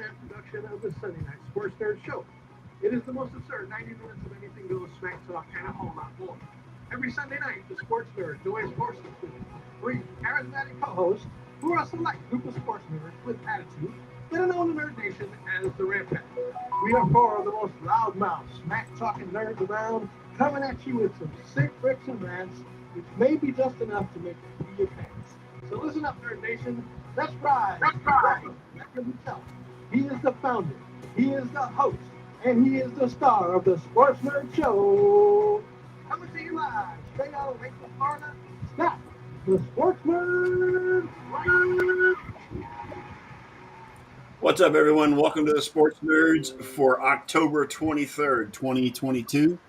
on-demand production of the Sunday Night Sports Nerd Show. It is the most absurd 90 minutes of anything goes, smack talk, and a whole lot more. Every Sunday night, the Sports Nerd, Noise Sports with three charismatic co-hosts who are a select group of sports nerds with attitude that are known in Nerd Nation as the Red Pack. We are four of the most loudmouth, smack-talking nerds around, coming at you with some sick rips and rants, which may be just enough to make you pee your pants. So listen up, Nerd Nation. Let's ride. He is the founder, he is the host, and he is the star of the Sports Nerd Show. Coming to you live, straight out of Lakeville, Florida, Scott, the Sports Nerd. What's up, everyone? Welcome to the Sports Nerds for October 23rd, 2022.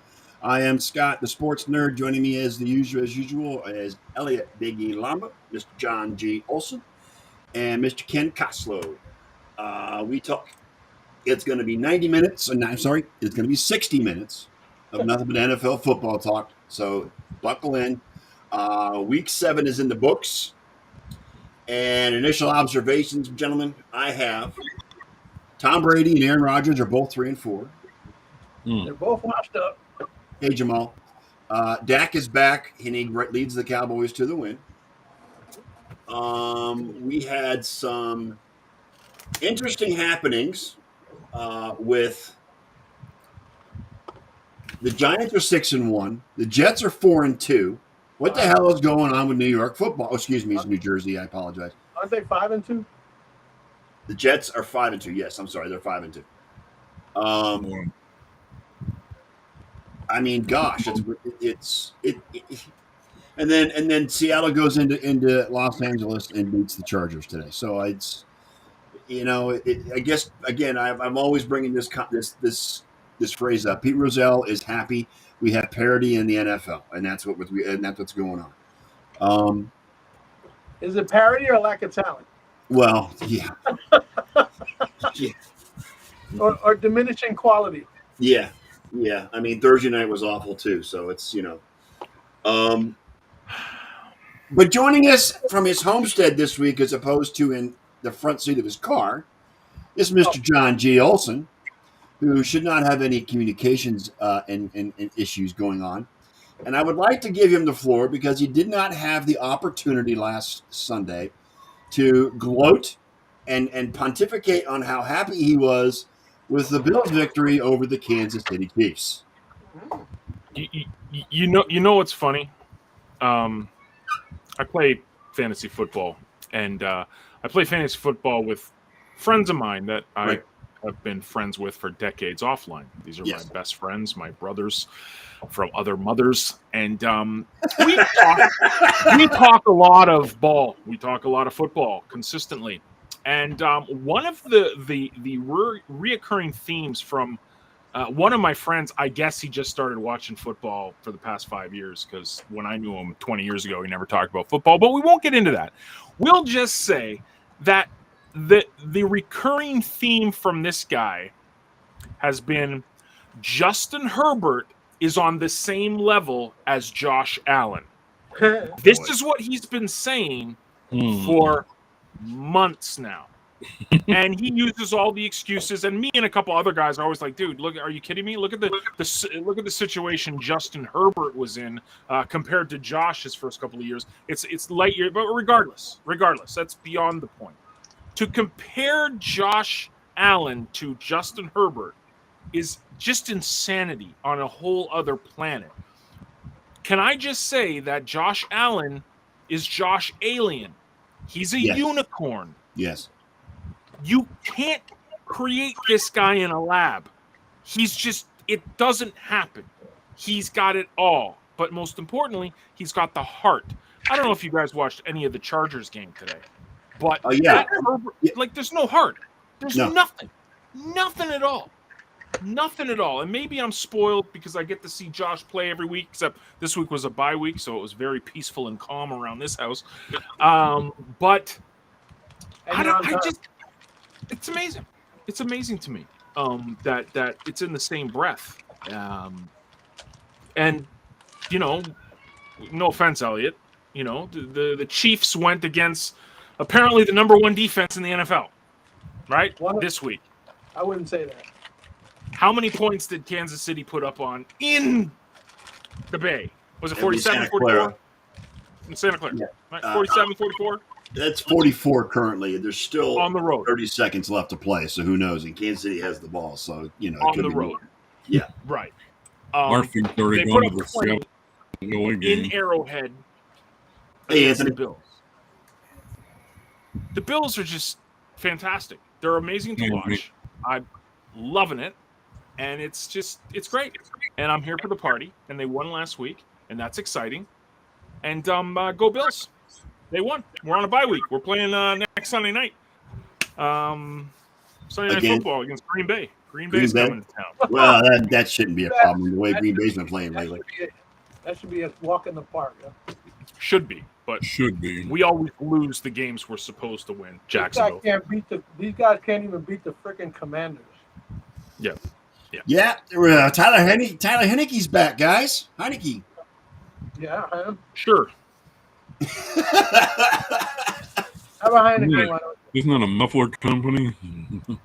I am Scott, the Sports Nerd. Joining me as usual is Elliot Biggie Lamba, Mr. John G. Olson, and Mr. Ken Koslow. We talk. It's going to be 90 minutes. It's going to be 60 minutes of nothing but NFL football talk. So buckle in. Week 7 is in the books. And initial observations, gentlemen, I have Tom Brady and Aaron Rodgers are both 3-4. They're both washed up. Hey, Jamal. Dak is back, and he leads the Cowboys to the win. We had some interesting happenings with the Giants are 6-1. The Jets are 4-2. What the hell is going on with New York football? Oh, excuse me, it's New Jersey. I apologize. Aren't they 5-2? The Jets are 5-2. Yes, I'm sorry, they're 5-2. I mean, gosh, it's and then Seattle goes into Los Angeles and beats the Chargers today. So it's I guess again I'm always bringing this phrase up. Pete Rozelle is happy we have parity in the NFL, and that's what's going on. Is it parity or lack of talent? Well, yeah, yeah. Or diminishing quality? Yeah. I mean, Thursday night was awful too, so it's But joining us from his homestead this week, as opposed to in the front seat of his car, is Mr. John G. Olson, who should not have any communications and issues going on. And I would like to give him the floor because he did not have the opportunity last Sunday to gloat and pontificate on how happy he was the Bills' victory over the Kansas City Chiefs. You know what's funny? I play fantasy football, and I play fantasy football with friends of mine that I have been friends with for decades offline. These are my best friends, my brothers from other mothers, and we talk a lot of ball. We talk a lot of football consistently. And one of the reoccurring themes from one of my friends, I guess he just started watching football for the past 5 years, because when I knew him 20 years ago, he never talked about football. But we won't get into that. We'll just say that the recurring theme from this guy has been Justin Herbert is on the same level as Josh Allen. This is what he's been saying for months now. And he uses all the excuses, and me and a couple other guys are always like, dude, look, are you kidding me? Look at the situation Justin Herbert was in compared to Josh's first couple of years. It's light year, but regardless, that's beyond the point. To compare Josh Allen to Justin Herbert is just insanity on a whole other planet. Can I just say that Josh Allen is Josh Alien? He's a unicorn. Yes. You can't create this guy in a lab. It doesn't happen. He's got it all. But most importantly, he's got the heart. I don't know if you guys watched any of the Chargers game today. But there's no heart. There's nothing. Nothing at all. Nothing at all. And maybe I'm spoiled because I get to see Josh play every week, except this week was a bye week, so it was very peaceful and calm around this house. But it's amazing. It's amazing to me that it's in the same breath. And, no offense, Elliot, the Chiefs went against apparently the number one defense in the NFL. right? This week. I wouldn't say that. How many points did Kansas City put up on in the Bay? Was it 47, 44? In Santa Clara. Yeah. Right? 47, 44? That's 44 currently. There's still on the road 30 seconds left to play, so who knows? And Kansas City has the ball, so, it on could the be road. more. Yeah. Right. Murphy's already they going put to up the 20 going game. in Arrowhead Hey, against the Anthony. Bills. The Bills are just fantastic. They're amazing to watch. I'm loving it. And it's great. And I'm here for the party. And they won last week. And that's exciting. And go Bills. They won. We're on a bye week. We're playing next Sunday night. Sunday Night Football against Green Bay. Green Bay's coming to town. Well, that shouldn't be a problem the way Green Bay's been playing lately. That should be a walk in the park. Yeah? Should be. But we always lose the games we're supposed to win. Jacksonville. These guys can't even beat the freaking Commanders. Yeah. Tyler Heineke's back, guys. Heineke. Yeah, I am. Sure. How about Heineke? Isn't that a muffler company?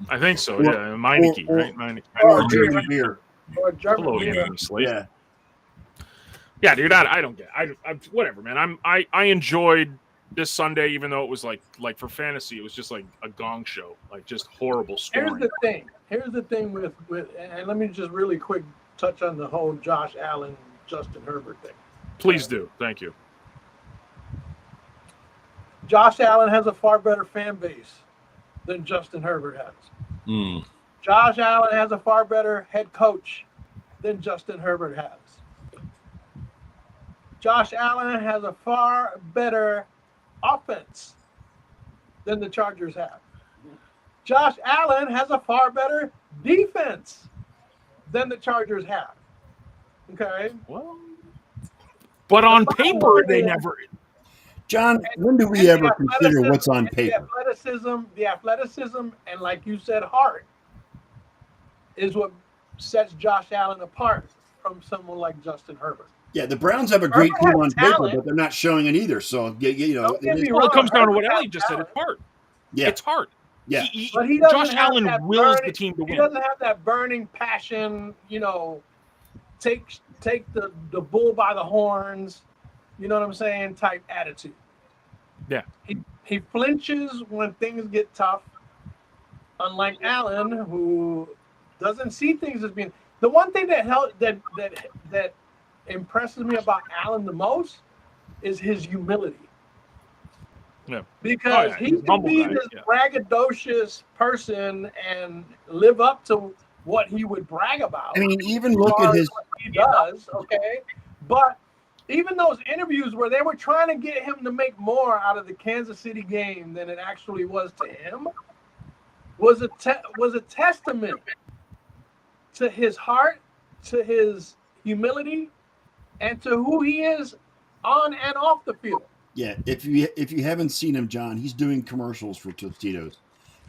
I think so. Yeah, Meineke, right? Meineke. Or German beer. Or German Hello, beer. yeah. Yeah, dude. I don't get. I whatever, man. I enjoyed this Sunday, even though it was like for fantasy, it was just like a gong show, like just horrible scoring. Here's the thing with and let me just really quick touch on the whole Josh Allen, Justin Herbert thing. Please do. Thank you. Josh Allen has a far better fan base than Justin Herbert has. Josh Allen has a far better head coach than Justin Herbert has. Josh Allen has a far better offense than the Chargers have. Josh Allen has a far better defense than the Chargers have. Okay? Well, but on paper, they never. John, when do we ever consider what's on paper? The athleticism, and like you said, heart is what sets Josh Allen apart from someone like Justin Herbert. Yeah, the Browns have a great team on paper, but they're not showing it either. So, it comes down to what Ellie just said. It's heart. Yeah. It's heart. Yeah. But he doesn't Josh Allen wills the team to win. He doesn't have that burning passion, take the bull by the horns, you know what I'm saying, type attitude. Yeah. He flinches when things get tough, unlike Allen, who doesn't see things as being. The one thing that impresses me about Allen the most is his humility. Yeah. Because he can be this braggadocious person and live up to what he would brag about. I mean, even look at his. He does, okay? But even those interviews where they were trying to get him to make more out of the Kansas City game than it actually was to him was a testament to his heart, to his humility, and to who he is on and off the field. Yeah, if you haven't seen him, John, he's doing commercials for Tostitos,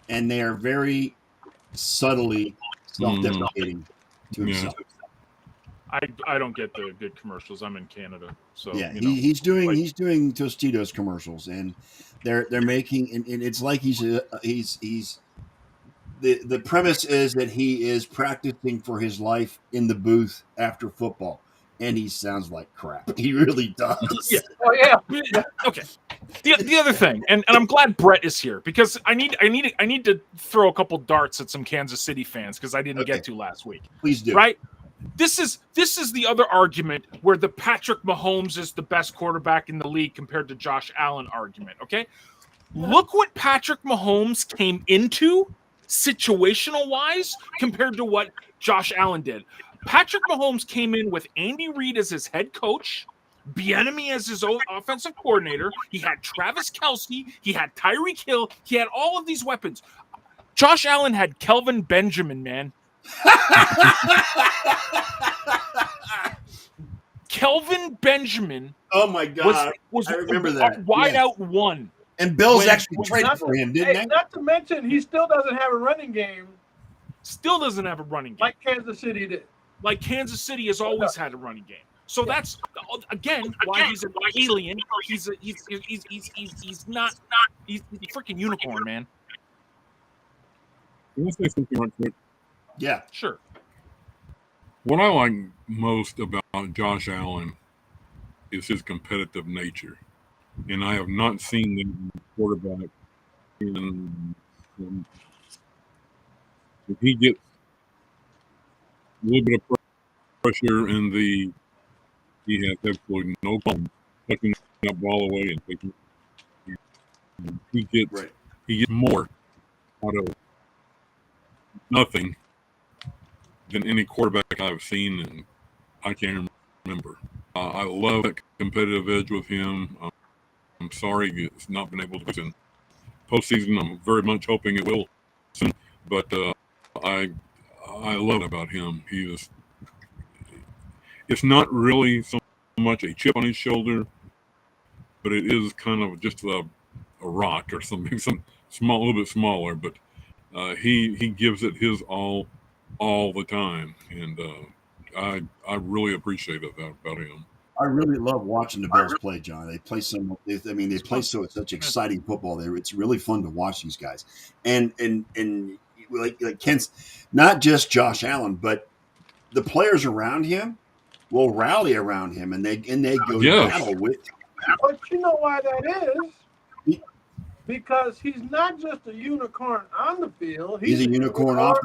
and they are very subtly self-deprecating to himself. I don't get the good commercials. I'm in Canada, so yeah, he's doing Tostitos commercials, and they're making and it's like he's the premise is that he is practicing for his life in the booth after football. And he sounds like crap. He really does. Yeah. Oh yeah. Okay. The other thing, and I'm glad Brett is here because I need to throw a couple darts at some Kansas City fans because I didn't get to last week. Please do. Right? This is the other argument where the Patrick Mahomes is the best quarterback in the league compared to Josh Allen argument. Okay. Look what Patrick Mahomes came into situational wise compared to what Josh Allen did. Patrick Mahomes came in with Andy Reid as his head coach, Bieniemy as his own offensive coordinator. He had Travis Kelce. He had Tyreek Hill. He had all of these weapons. Josh Allen had Kelvin Benjamin, man. Kelvin Benjamin. Oh my God! Was I remember that wide out one. And Bills actually traded for him, didn't they? Not to mention, he still doesn't have a running game. Still doesn't have a running game like Kansas City did. Like Kansas City has always had a running game. So that's again why he's an alien. He's a freaking unicorn, man. Can I say something right quick? Yeah. Sure. What I like most about Josh Allen is his competitive nature. And I have not seen them quarterback if he gets a little bit of pressure he has absolutely no problem tucking that ball away and taking he gets Right. he gets more out of nothing than any quarterback I've seen, and I can't remember. I love that competitive edge with him. I'm sorry it's not been able to in postseason. I'm very much hoping it will soon, but I love about him. It's not really so much a chip on his shoulder, but it is kind of just a rock or something, some small, a little bit smaller. But he gives it his all the time, and I really appreciate that about him. I really love watching the Bills play, John. They play they play such exciting football there. It's really fun to watch these guys, and like Kent's, not just Josh Allen, but the players around him will rally around him, and they go to battle with him. But you know why that is? Because he's not just a unicorn on the field. He's a unicorn off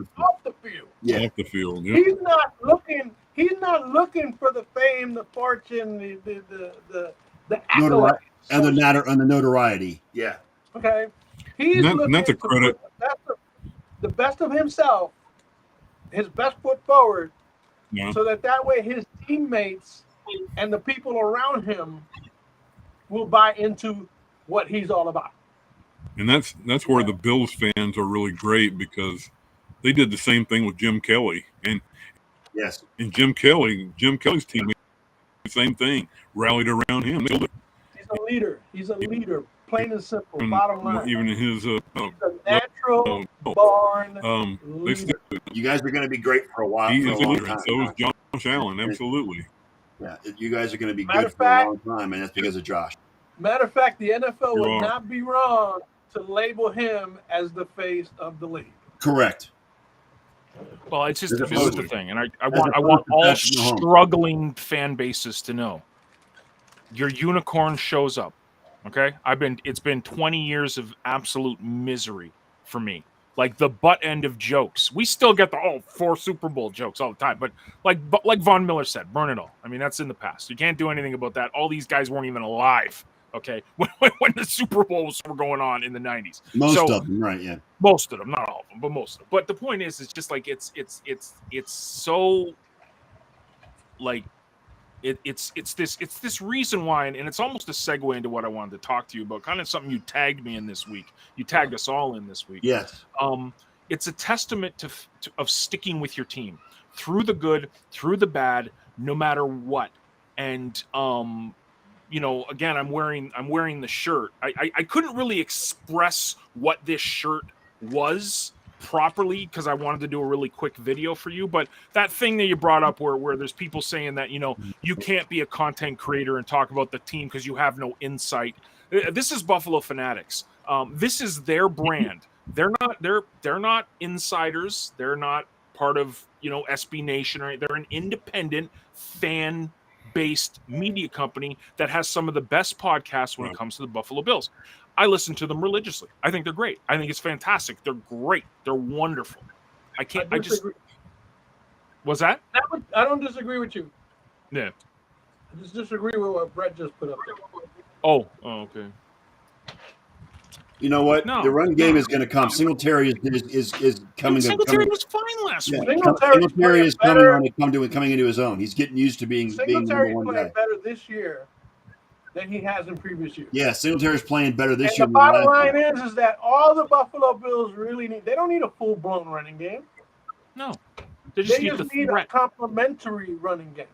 the field. Yeah, off the field. Yeah. He's not looking for the fame, the fortune, the accolades, and the notoriety. Yeah. Okay. He's looking that's a credit. The best of himself, his best foot forward, so that way his teammates and the people around him will buy into what he's all about. And that's where the Bills fans are really great, because they did the same thing with Jim Kelly, and Jim Kelly's team, the same thing, rallied around him. He's a leader, plain and simple. Bottom line, even in his he's a natural born leader. You guys are going to be great for a while. He is a leader, and so is Josh Allen. Absolutely. Yeah, you guys are going to be good for a long time, and that's because of Josh. Matter of fact, the NFL would not be wrong to label him as the face of the league. Correct. Well, it's just this is the thing, and I want all struggling fan bases to know your unicorn shows up. Okay, it's been 20 years of absolute misery for me. Like the butt end of jokes. We still get the 4 Super Bowl jokes all the time, but like Von Miller said, burn it all. I mean, that's in the past. You can't do anything about that. All these guys weren't even alive. Okay, when the Super Bowls were going on in the 90s. Most of them, right? Yeah. Most of them, not all of them, but most of them. But the point is, it's just like it's so like it's this reason why, and it's almost a segue into what I wanted to talk to you about. Kind of something you tagged me in this week. You tagged us all in this week. Yes. It's a testament of sticking with your team through the good, through the bad, no matter what. And again, I'm wearing the shirt. I couldn't really express what this shirt was properly because I wanted to do a really quick video for you. But that thing that you brought up where there's people saying that, you can't be a content creator and talk about the team because you have no insight. This is Buffalo Fanatics. This is their brand. They're not insiders. They're not part of, SB Nation, or they're an independent fan-based media company that has some of the best podcasts when it comes to the Buffalo Bills. I listen to them religiously. I think they're great. I think it's fantastic. They're great. They're wonderful. What's that? I don't disagree with you. Yeah. I just disagree with what Brett just put up there. Oh, okay. You know what? The run game is going to come. Singletary is coming. Singletary was fine last week. Singletary is coming into his own. He's getting used to being number one guy. Better this year than he has in previous years. Yeah, Singletary's playing better this year. The bottom line is that all the Buffalo Bills really need. They don't need a full-blown running game. No, they just need a complementary running game.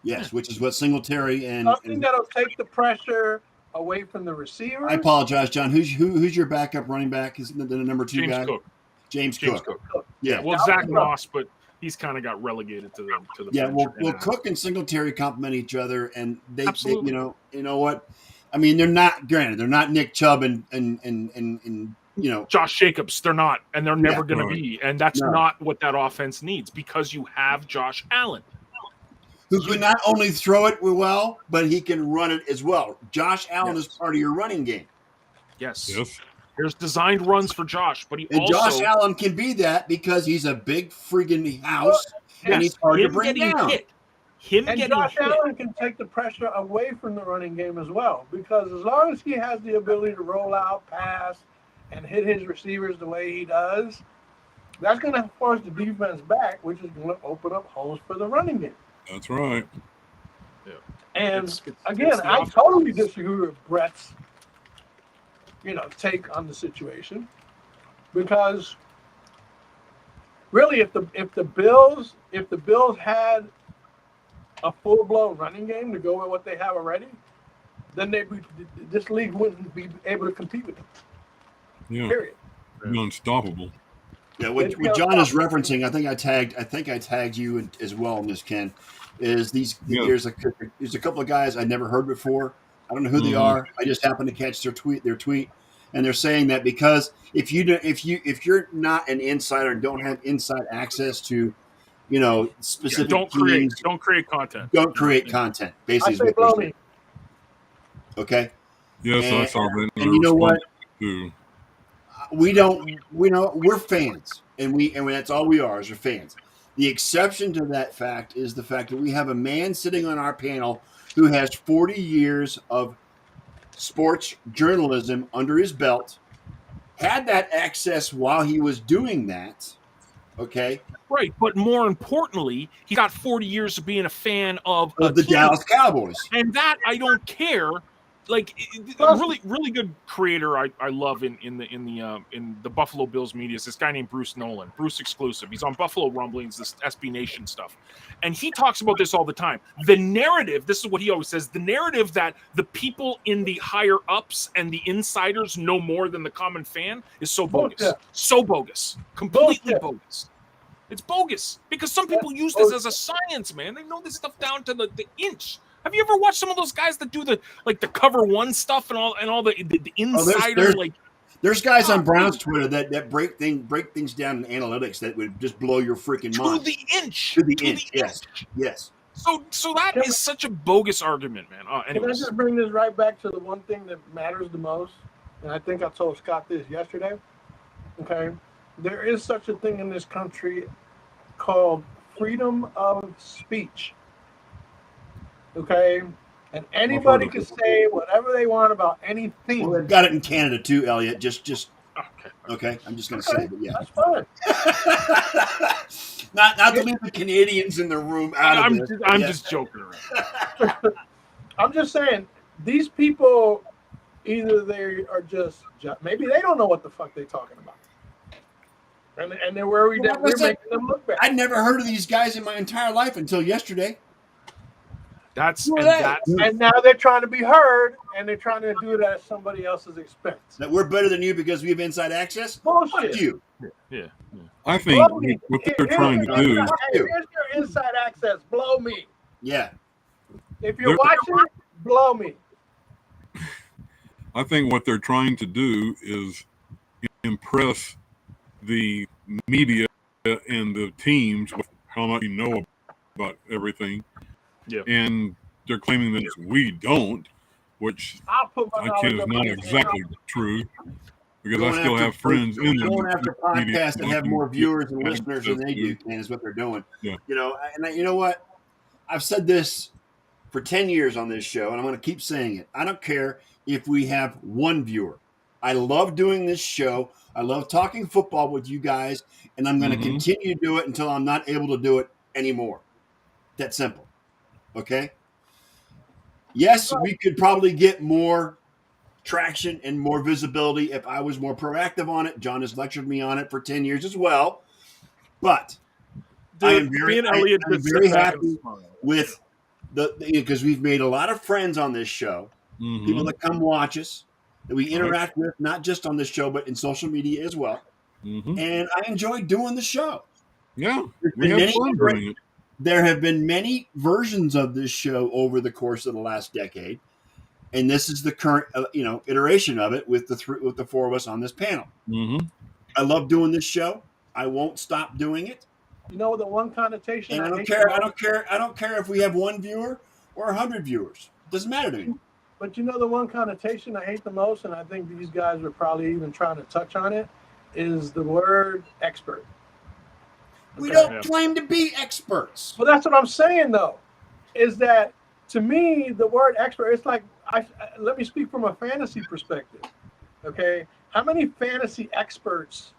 Yes, which is what Singletary and something that'll take the pressure away from the receiver. I apologize, John. Who's your backup running back? Is the number 2 James guy? Cook. James Cook. Yeah. Well, Zach Moss, but he's kind of got relegated to the. Yeah. Well, Cook and Singletary complement each other, and they you know what? I mean, they're not. Granted, they're not Nick Chubb and Josh Jacobs. They're not, and they're never going to be. And that's not what that offense needs, because you have Josh Allen, who can not only throw it well, but he can run it as well. Josh Allen is part of your running game. Yes. There's designed runs for Josh, but Josh Allen can be that because he's a big friggin' house and he's hard to bring down. Josh Allen can take the pressure away from the running game as well, because as long as he has the ability to roll out, pass, and hit his receivers the way he does, that's going to force the defense back, which is going to open up holes for the running game. That's right. Yeah. And again, I totally disagree with Brett's, take on the situation, because really, if the Bills had a full-blown running game to go with what they have already, then this league wouldn't be able to compete with them. Yeah. Period. Unstoppable. Yeah, what John is referencing, I think I tagged you as well in this, Ken, is there's a couple of guys I never heard before. I don't know who they are. I just happened to catch their tweet, and they're saying that because if you're not an insider and don't have inside access to, specific don't create content. Don't create content. Basically, I say blow me. Okay. Yes, I saw that. And you know what? Too. We're fans, and that's all we are, is we're fans. The exception to that fact is the fact that we have a man sitting on our panel who has 40 years of sports journalism under his belt, had that access while he was doing that. Okay. Right, but more importantly, he got 40 years of being a fan of the Dallas Cowboys, and that I don't care. Like, a really good creator I love in the Buffalo Bills media is this guy named Bruce Nolan, Bruce Exclusive. He's on Buffalo Rumblings, this SB Nation stuff, and he talks about this all the time. The narrative, this is what he always says: the narrative that the people in the higher ups and the insiders know more than the common fan is so bogus, completely bogus. It's bogus because some people use this as a science, man. They know this stuff down to the inch. Have you ever watched some of those guys that do the cover one stuff and all the insider There's guys on Brown's Twitter that break things down in analytics that would just blow your freaking mind. To the inch. Yes. So that is such a bogus argument, man. Can I just bring this right back to the one thing that matters the most? And I think I told Scott this yesterday. Okay, there is such a thing in this country called freedom of speech. Okay, and anybody can say whatever they want about anything. Well, they've got it in Canada too, Elliot. Just okay. I'm just going to say it, but yeah, that's fine. not to leave the Canadians in the room out of this. I'm just joking around. I'm just saying these people, either they are just maybe they don't know what the fuck they're talking about, and they're worried that we're making them look bad. I'd never heard of these guys in my entire life until yesterday. And now they're trying to be heard, and they're trying to do it at somebody else's expense. That we're better than you because we have inside access? Bullshit. Fuck you. Yeah. I think what they're trying to do. Here's your inside access. Blow me. Yeah. If you're watching, blow me. I think what they're trying to do is impress the media and the teams with how much you know about everything. Yeah. And they're claiming that we don't, which I can is not exactly true, because I still have friends in the going after podcasts that have more viewers and listeners than they do, Ken, is what they're doing. Yeah. You know what? I've said this for 10 years on this show, and I'm going to keep saying it. I don't care if we have one viewer. I love doing this show. I love talking football with you guys, and I'm going to continue to do it until I'm not able to do it anymore. That simple. Okay. Yes, we could probably get more traction and more visibility if I was more proactive on it. John has lectured me on it for 10 years as well. But I am very happy with because we've made a lot of friends on this show, people that come watch us, that we interact with, not just on this show, but in social media as well. And I enjoy doing the show. Yeah, we have fun doing it. There have been many versions of this show over the course of the last decade. And this is the current, iteration of it with the four of us on this panel. Mm-hmm. I love doing this show. I won't stop doing it. You know the one connotation. And I don't care if we have 1 viewer or 100 viewers. It doesn't matter to me. But you know the one connotation I hate the most, and I think these guys are probably even trying to touch on it, is the word expert. We don't claim to be experts. Well, that's what I'm saying, though, is that to me, the word expert, it's like, let me speak from a fantasy perspective, okay? How many fantasy experts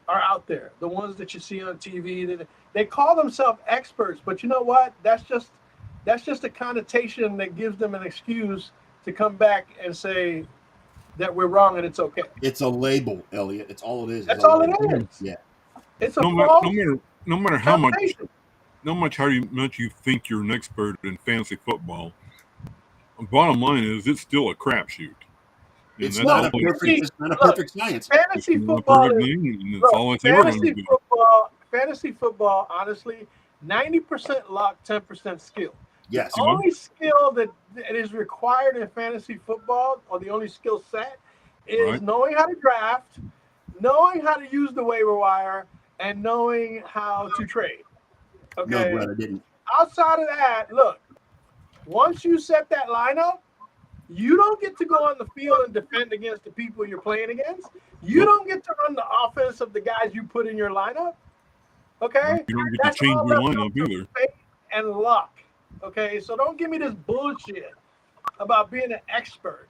are out there? The ones that you see on TV, they call themselves experts, but you know what? That's just a connotation that gives them an excuse to come back and say that we're wrong and it's okay. It's a label, Elliot. It's all it is. That's all it is. Yeah. It's a false no matter how much you think you're an expert in fantasy football, bottom line is it's still a crapshoot. It's not a perfect science. Fantasy football fantasy football, honestly, 90% luck, 10% skill. Yes. The only skill that is required in fantasy football, or the only skill set, is knowing how to draft, knowing how to use the waiver wire, and knowing how to trade. Okay. No, Brett, I didn't. Outside of that, look, once you set that lineup, you don't get to go on the field and defend against the people you're playing against. You don't get to run the offense of the guys you put in your lineup. Okay? You don't get to change your lineup either. Faith and luck. Okay? So don't give me this bullshit about being an expert.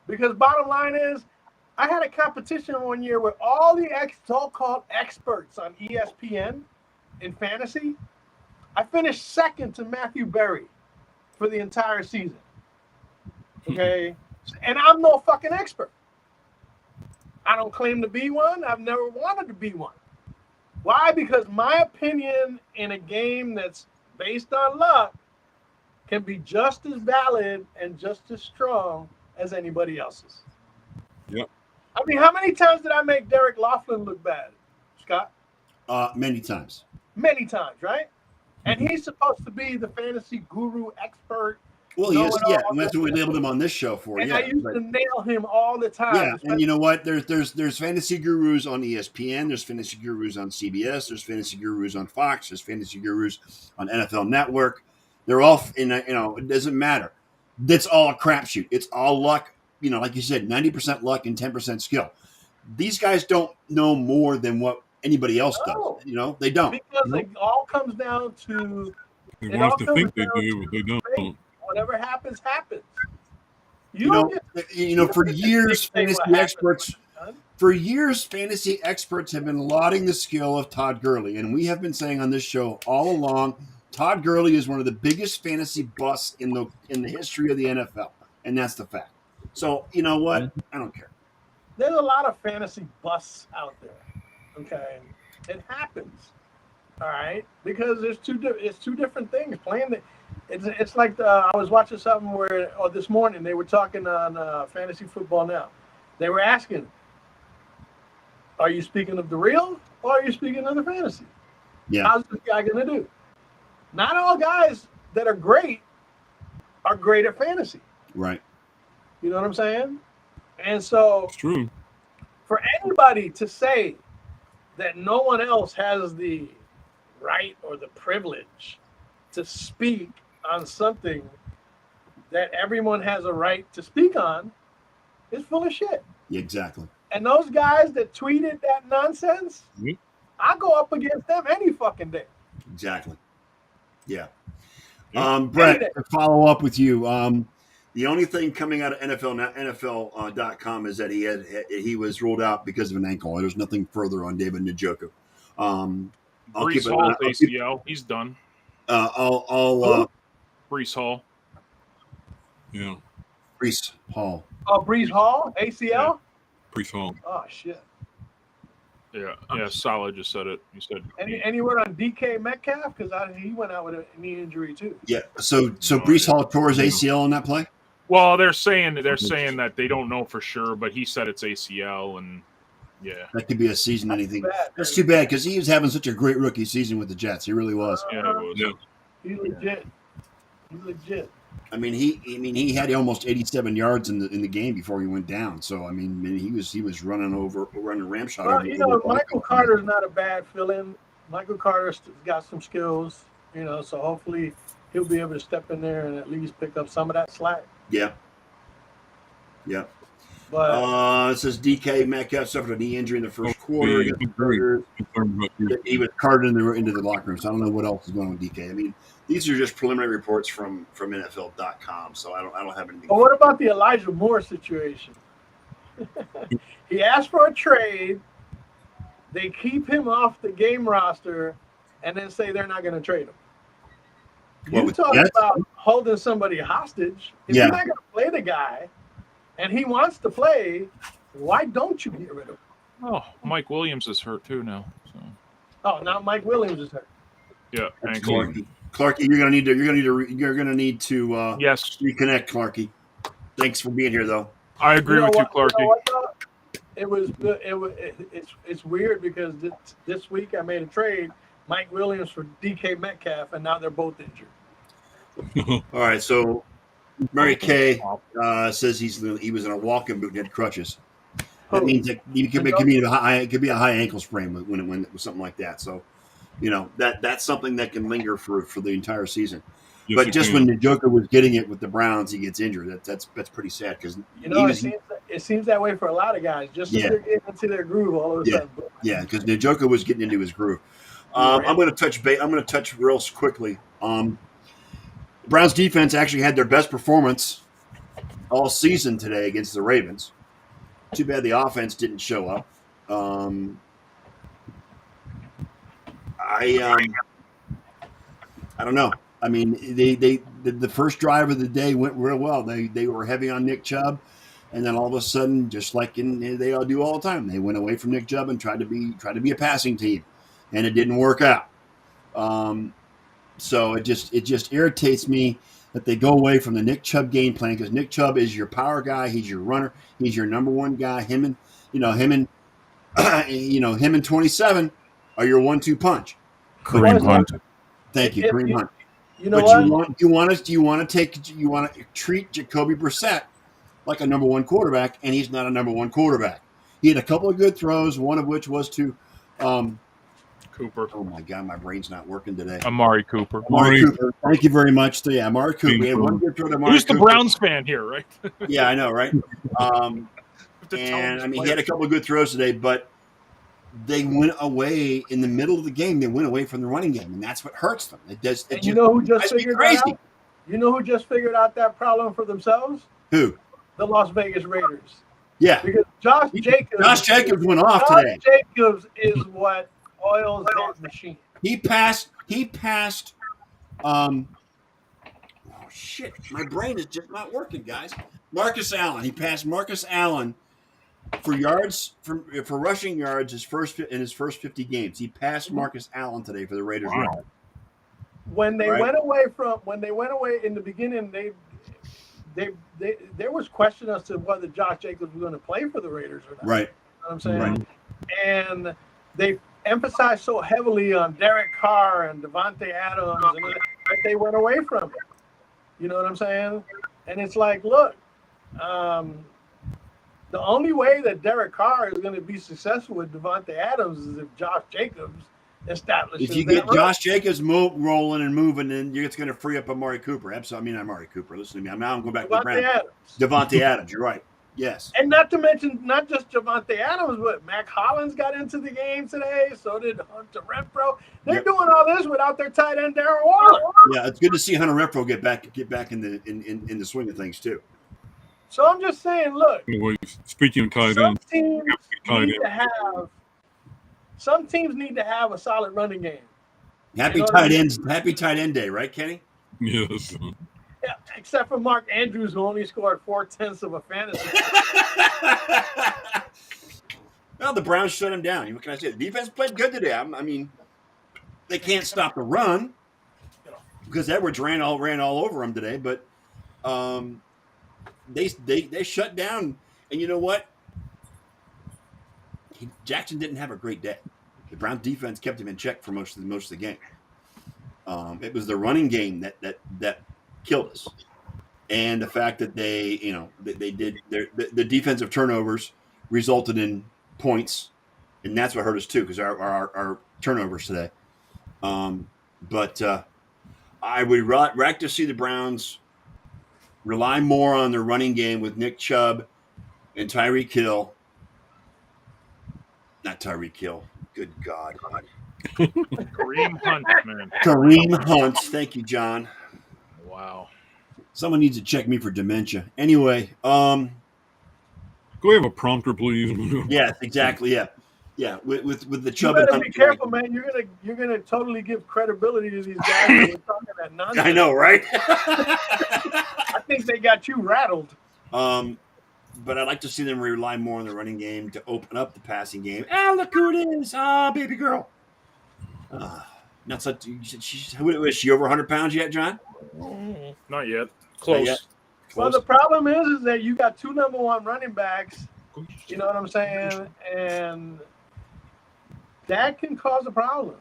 Because bottom line is, I had a competition one year with all the so-called experts on ESPN in fantasy. I finished second to Matthew Berry for the entire season. Okay? And I'm no fucking expert. I don't claim to be one. I've never wanted to be one. Why? Because my opinion in a game that's based on luck can be just as valid and just as strong as anybody else's. Yep. I mean, how many times did I make Derek Laughlin look bad, Scott? Many times. Many times, right? And he's supposed to be the fantasy guru expert. Well, he is, yeah, and that's what we labeled him on this show for. And I used to nail him all the time. Yeah, and you know what? There's fantasy gurus on ESPN. There's fantasy gurus on CBS. There's fantasy gurus on Fox. There's fantasy gurus on NFL Network. They're all, it doesn't matter. That's all a crapshoot. It's all luck. Like you said, 90% luck and 10% skill. These guys don't know more than what anybody else does. They don't. Because it all comes down to. They want us to think they do, but they don't. Whatever happens, happens. For years, fantasy experts have been lauding the skill of Todd Gurley, and we have been saying on this show all along, Todd Gurley is one of the biggest fantasy busts in the history of the NFL, and that's the fact. So you know what? I don't care. There's a lot of fantasy busts out there. Okay, it happens. All right, because it's two different things. It's like I was watching something this morning they were talking on Fantasy Football Now. They were asking, are you speaking of the real or are you speaking of the fantasy? Yeah. How's this guy going to do? Not all guys that are great at fantasy. Right. You know what I'm saying? And so it's true. For anybody to say that no one else has the right or the privilege to speak on something that everyone has a right to speak on is full of shit. Exactly. And those guys that tweeted that nonsense, I go up against them any fucking day. Exactly. Yeah. Brett, to follow up with you, the only thing coming out of NFL.com is that he was ruled out because of an ankle. There's nothing further on David Njoku. Brees Hall's ACL. He's done. Brees Hall. Yeah. Brees Hall. Oh, Brees Hall? ACL? Yeah. Brees Hall. Oh, shit. Yeah. Salah just said it. He said. Any word on DK Metcalf? Because he went out with a knee injury too. Yeah. So Brees Hall tore his ACL on that play? Well, they're saying that they don't know for sure, but he said it's ACL, and yeah, that could be a season anything. That's too bad because he was having such a great rookie season with the Jets. He really was. Yeah, it was. He's legit. I mean, he had almost 87 yards in the game before he went down. So I mean he was running ramshot Well, over. Michael Carter's not a bad fill-in. Michael Carter's got some skills, so hopefully he'll be able to step in there and at least pick up some of that slack. Yeah. Yeah. But it says DK Metcalf suffered a knee injury in the first quarter against the Chargers. He was carted into the locker room. So I don't know what else is going on with DK. I mean, these are just preliminary reports from NFL.com. So I don't have anything. But what about the Elijah Moore situation? He asked for a trade. They keep him off the game roster, and then say they're not going to trade him. You talk about holding somebody hostage. If you're not going to play the guy, and he wants to play, why don't you get rid of him? Oh, Mike Williams is hurt too now. So. Oh, now Mike Williams is hurt. Yeah, Clarky, you're gonna need to yes, reconnect, Clarky. Thanks for being here, though. I agree with you, Clarky. It's weird because this week I made a trade, Mike Williams for DK Metcalf, and now they're both injured. All right, so Mary Kay says he was in a walking boot and had crutches. That means that it could be a high ankle sprain when it was something like that. So, that's something that can linger for the entire season. Yes, but just when Njoku was getting it with the Browns, he gets injured. That's pretty sad because it seems that way for a lot of guys. Just as they're getting into their groove all of a sudden. Yeah, because Njoku was getting into his groove. I'm going to touch real quickly. The Browns defense actually had their best performance all season today against the Ravens. Too bad the offense didn't show up. I don't know. I mean, the first drive of the day went real well. They were heavy on Nick Chubb, and then all of a sudden, just like they all do all the time, they went away from Nick Chubb and tried to be a passing team, and it didn't work out. So it just irritates me that they go away from the Nick Chubb game plan because Nick Chubb is your power guy. He's your runner. He's your number one guy. Him and 27 are your 1-2 punch. Kareem Hunt. Thank you, Kareem Hunt. You know what? You want to treat Jacoby Brissett like a number one quarterback, and he's not a number one quarterback. He had a couple of good throws, one of which was to Cooper. Oh my God, my brain's not working today. Amari Cooper. Thank you very much. Yeah, Amari Cooper. We had one good throw to Amari Who's the Browns fan here, right? Yeah, I know, right? And I mean, he had a couple of good throws today, but they went away in the middle of the game. They went away from the running game, and that's what hurts them. You know who just figured that out? You know who just figured out that problem for themselves? Who? The Las Vegas Raiders. Yeah. Because Josh Jacobs went off today. Josh Jacobs is what oils that machine. He passed. Oh shit! My brain is just not working, guys. Marcus Allen. He passed Marcus Allen for yards for rushing yards in his first 50 games. He passed Marcus Allen today for the Raiders. Wow. When they went away in the beginning, there was question as to whether Josh Jacobs was going to play for the Raiders or not. Right. You know what I'm saying? Right. And they emphasized so heavily on Derek Carr and Devontae Adams and that they went away from it. You know what I'm saying? And it's like, look, the only way that Derek Carr is going to be successful with Devontae Adams is if Josh Jacobs establishes. If you get Josh Jacobs rolling and moving, then it's going to free up Amari Cooper. Absolutely, I mean Amari Cooper. Listen to me. I'm going back to the Browns. Devontae Adams. You're right. Yes. And not to mention, not just Javonte Adams, but Mac Hollins got into the game today. So did Hunter Renfrow. They're doing all this without their tight end, Darren Waller. Yeah, it's good to see Hunter Renfrow get back in the swing of things too. So I'm just saying, look. Anyways, speaking of tight ends, some teams need to have a solid running game. Happy tight end day, right, Kenny? Yes. Yeah, except for Mark Andrews, who only scored 0.4 of a fantasy. Well, the Browns shut him down. What can I say? The defense played good today. I mean, they can't stop the run because Edwards ran all over him today. But they shut down. And you know what? Jackson didn't have a great day. The Browns defense kept him in check for most of the game. It was the running game that killed us. and the fact that they did the defensive turnovers resulted in points, and that's what hurt us too because our turnovers today. But I would like to see the Browns rely more on their running game with Nick Chubb and Tyreek Hill. Not Tyreek Hill. Good God. Kareem Hunt, man. Kareem Hunt. Thank you, John. Wow. Someone needs to check me for dementia. Anyway, Can we have a prompter, please? yes, exactly. Yeah. With the You Chubb and better Hunt be careful, man. You're gonna totally give credibility to these guys that are talking that nonsense. I know, right? I think they got you rattled. But I'd like to see them rely more on the running game to open up the passing game. Ah, look who it is! Ah, baby girl. Not such. Was she over 100 pounds yet, John? Not yet. Close. Not yet. Well, the problem is that you got two number one running backs. You know what I'm saying? And that can cause a problem.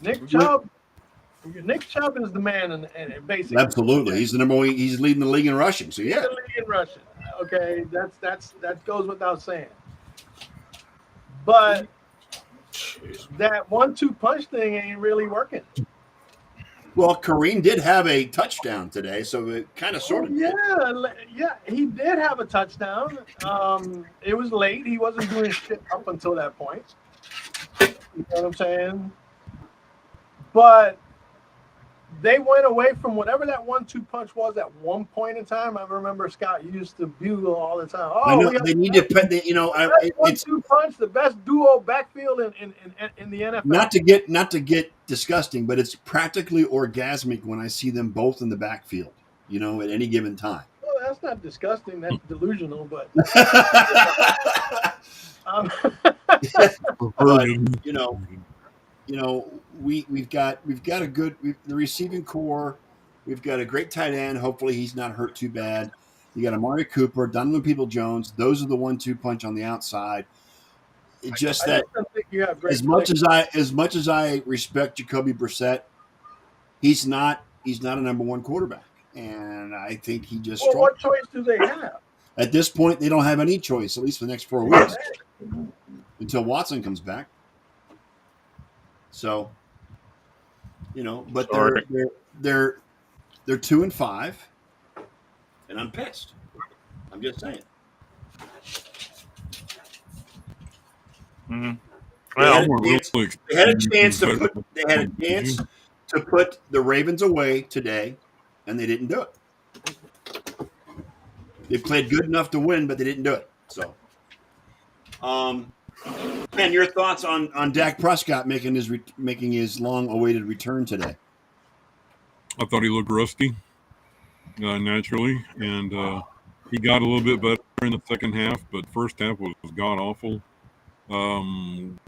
Nick Chubb is the man, and basically. Absolutely, he's the number one. He's leading the league in rushing. So yeah, the league in rushing. Okay, that goes without saying. But that 1-2 punch thing ain't really working. Well, Kareem did have a touchdown today, so it kind of sort of did. Yeah, he did have a touchdown. It was late. He wasn't doing shit up until that point. You know what I'm saying? But they went away from whatever that 1-2 punch was at one point in time. I remember Scott used to bugle all the time. I know they need to put the, it's 1-2 punch, the best duo backfield in the NFL. Not to get disgusting, but it's practically orgasmic when I see them both in the backfield. At any given time. Well, that's not disgusting. That's delusional, but. We've got a good the receiving core. We've got a great tight end. Hopefully, he's not hurt too bad. You got Amari Cooper, Donovan Peoples-Jones. Those are the 1-2 punch on the outside. It's just that as much as I respect Jacoby Brissett, he's not a number one quarterback, and I think he just. Well, what choice do they have? At this point, they don't have any choice, at least for the next 4 weeks, until Watson comes back. So, but they're 2-5, and I'm pissed. I'm just saying. Mm-hmm. Well, they had a chance to put the Ravens away today, and they didn't do it. They played good enough to win, but they didn't do it. So, Ken, your thoughts on Dak Prescott making his long-awaited return today? I thought he looked rusty, naturally, and he got a little bit better in the second half, but first half was god-awful.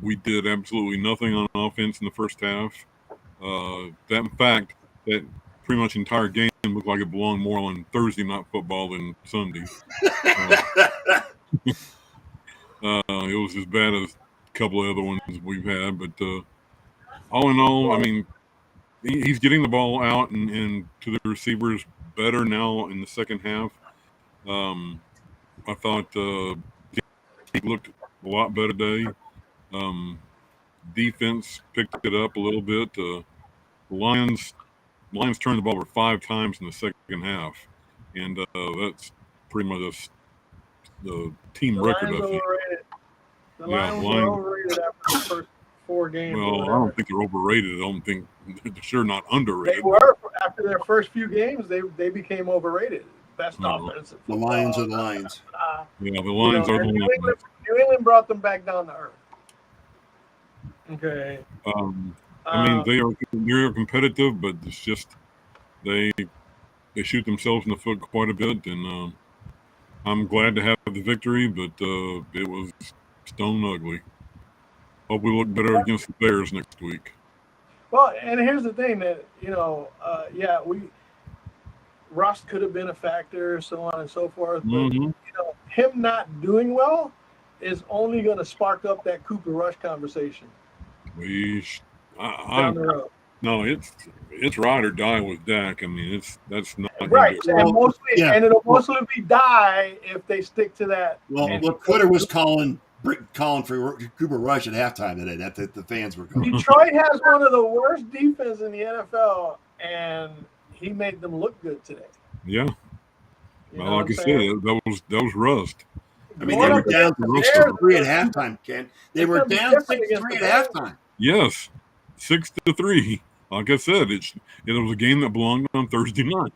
We did absolutely nothing on offense in the first half. In fact, that pretty much entire game looked like it belonged more on Thursday night football than Sunday. It was as bad as a couple of other ones we've had, but all in all, I mean, he's getting the ball out and to the receivers better now in the second half. I thought he looked a lot better today. Defense picked it up a little bit. The Lions turned the ball over 5 times in the second half, and that's pretty much the team record. I think. The Lions were overrated after the first 4 games. Well, I don't think they're overrated. I don't think they're sure not underrated. They were after their first few games. They became overrated. Best offensive. The Lions are the Lions. The Lions are the Lions. New England brought them back down to earth. Okay. I mean, they're competitive, but it's just they shoot themselves in the foot quite a bit, and I'm glad to have the victory, but it was stone ugly. Hope we look better against the Bears next week. Well, and here's the thing that Russ could have been a factor, so on and so forth. But him not doing well is only going to spark up that Cooper Rush conversation. I'm No, it's ride or die with Dak. I mean, that's not Right, gonna and it'll mostly be die if they stick to that. Well, Twitter was calling for Cooper Rush at halftime today. That the fans were calling. Detroit has one of the worst defense in the NFL, and he made them look good today. Yeah. Well, like I said, that was rust. I mean, they were down 6-3 at halftime, Ken. They were down 6-3 at halftime. Yes, 6-3. Like I said, it was a game that belonged on Thursday night.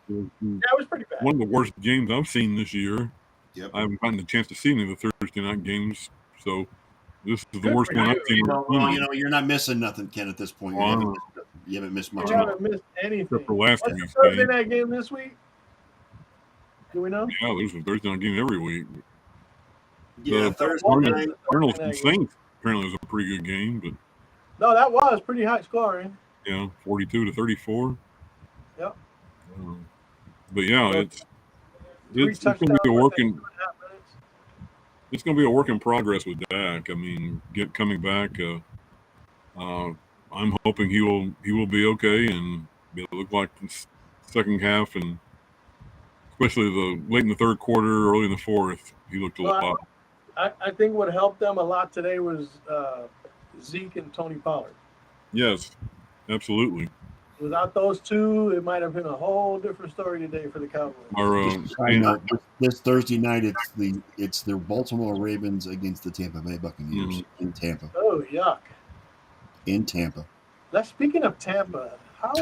That was pretty bad. One of the worst games I've seen this year. Yep. I haven't gotten a chance to see any of the Thursday night games, so this is the worst one I've seen. Well, you're not missing nothing, Ken, at this point. You haven't missed much. You haven't missed anything. Except for last What's week's the Thursday game. night game this week? Do we know? Yeah, there's a Thursday night game every week. Yeah, Thursday night. Cardinals and Saints apparently was a pretty good game, but no, that was pretty high scoring. Yeah, 42-34. Yep. But yeah, it's going to be a work in. It's going to be a work in progress with Dak. I mean, coming back. I'm hoping he will be okay and it look like the second half and especially late in the third quarter, early in the fourth, he looked a lot. I think what helped them a lot today was Zeke and Tony Pollard. Yes, absolutely. Without those two, it might have been a whole different story today for the Cowboys. This Thursday night, it's the Baltimore Ravens against the Tampa Bay Buccaneers in Tampa. Oh, yuck! In Tampa. Speaking of Tampa, how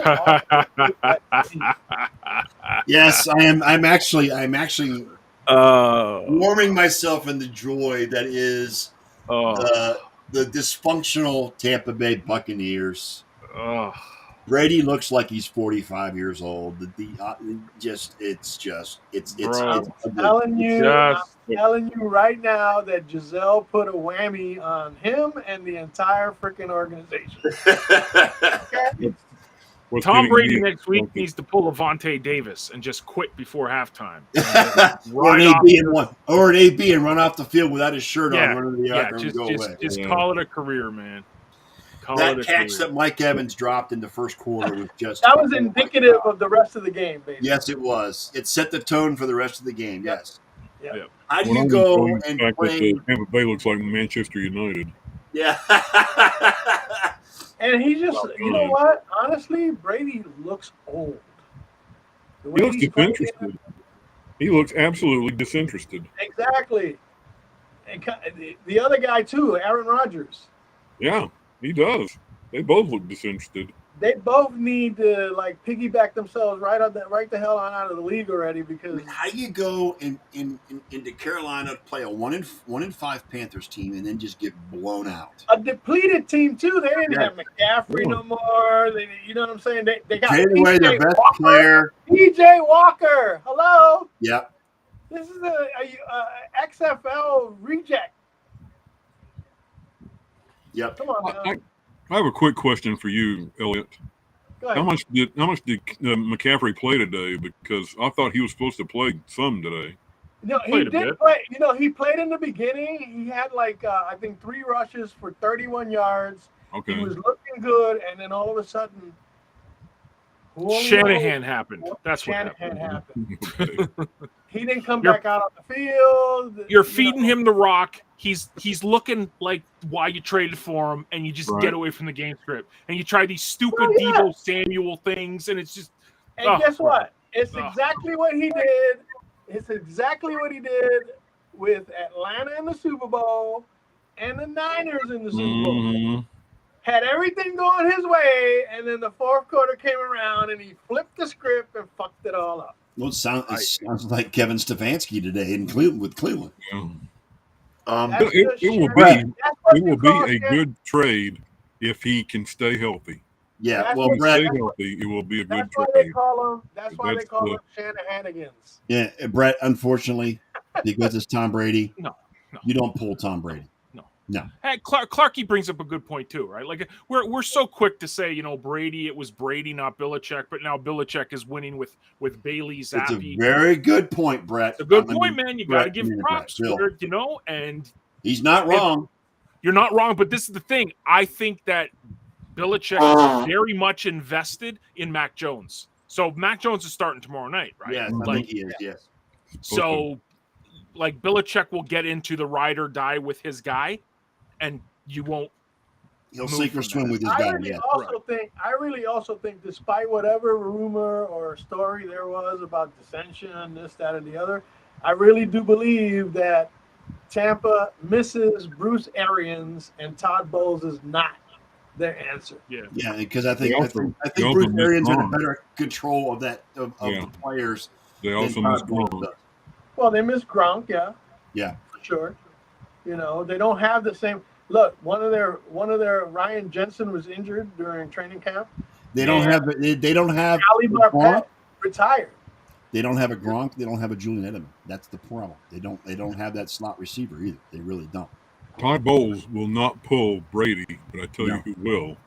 yes, I'm actually warming myself in the joy that is the dysfunctional Tampa Bay Buccaneers. Brady looks like he's 45 years old. I'm telling you right now that Giselle put a whammy on him and the entire freaking organization. Okay? Tom Brady next week needs to pull Avante Davis and just quit before halftime. or an AB and run off the field without his shirt on. Running the yard and go away. Just call it a career, man. That catch that Mike Evans dropped in the first quarter was just that was indicative of the rest of the game, basically. Yes, it was. It set the tone for the rest of the game. Yes. Yeah. How do you go and play? Tampa Bay looks like Manchester United. Yeah. And he just, you know what? Honestly, Brady looks old. He looks disinterested. He looks absolutely disinterested. Exactly. And the other guy too, Aaron Rodgers. Yeah. He does. They both look disinterested. They both need to piggyback themselves right the hell on out of the league already because how do you go into Carolina, play a 1-5 Panthers team, and then just get blown out? A depleted team too. They didn't have McCaffrey no more. you know what I'm saying? They got traded away their best player, PJ Walker. Hello. Yep. This is a XFL reject. Yep. Come on, I have a quick question for you, Elliot. Go ahead. How much did McCaffrey play today? Because I thought he was supposed to play some today. No, he did play. You know, he played in the beginning. He had I think 3 rushes for 31 yards. Okay. He was looking good, and then all of a sudden, Shanahan happened. That's what happened. He didn't come back out on the field. You're feeding him the rock. He's looking like why you traded for him, and you just get away from the game script. And you try these stupid Deebo Samuel things, and it's just. And guess what? It's exactly what he did. It's exactly what he did with Atlanta in the Super Bowl and the Niners in the Super Bowl. Had everything going his way, and then the fourth quarter came around, and he flipped the script and fucked it all up. Well, it sounds like Kevin Stefanski today in Cleveland with Cleveland. Yeah. It will be a good trade if he can stay healthy. Yeah, Brett, stay healthy, it will be a good trade. That's why they call him Shanahanigans. Yeah, Brett. Unfortunately, because it's Tom Brady, no, you don't pull Tom Brady. No. Hey, Clarky brings up a good point too, right? Like we're so quick to say, Brady. It was Brady, not Belichick, but now Belichick is winning with Bailey Zappi. It's a very good point, Brett. It's a good point, man. You got to give props, and he's not wrong. You're not wrong, but this is the thing. I think that Belichick is very much invested in Mac Jones. So Mac Jones is starting tomorrow night, right? Yes, I think he is. Yes. So, like, Belichick will get into the ride or die with his guy, and you won't. He'll sink or swim with his guy. I really also think, despite whatever rumor or story there was about dissension, this, that, and the other, I really do believe that Tampa misses Bruce Arians and Todd Bowles is not their answer. Yeah, because I think Bruce Arians had a better control of that of the players. They also miss Gronk. Well, they miss Gronk, yeah, for sure. You know, they don't have the same. Look, one of their Ryan Jensen was injured during training camp. They don't have Ali Marpet retired. They don't have a Gronk. They don't have a Julian Edelman. That's the problem. They don't have that slot receiver either. They really don't. Todd Bowles will not pull Brady, but I tell you who will,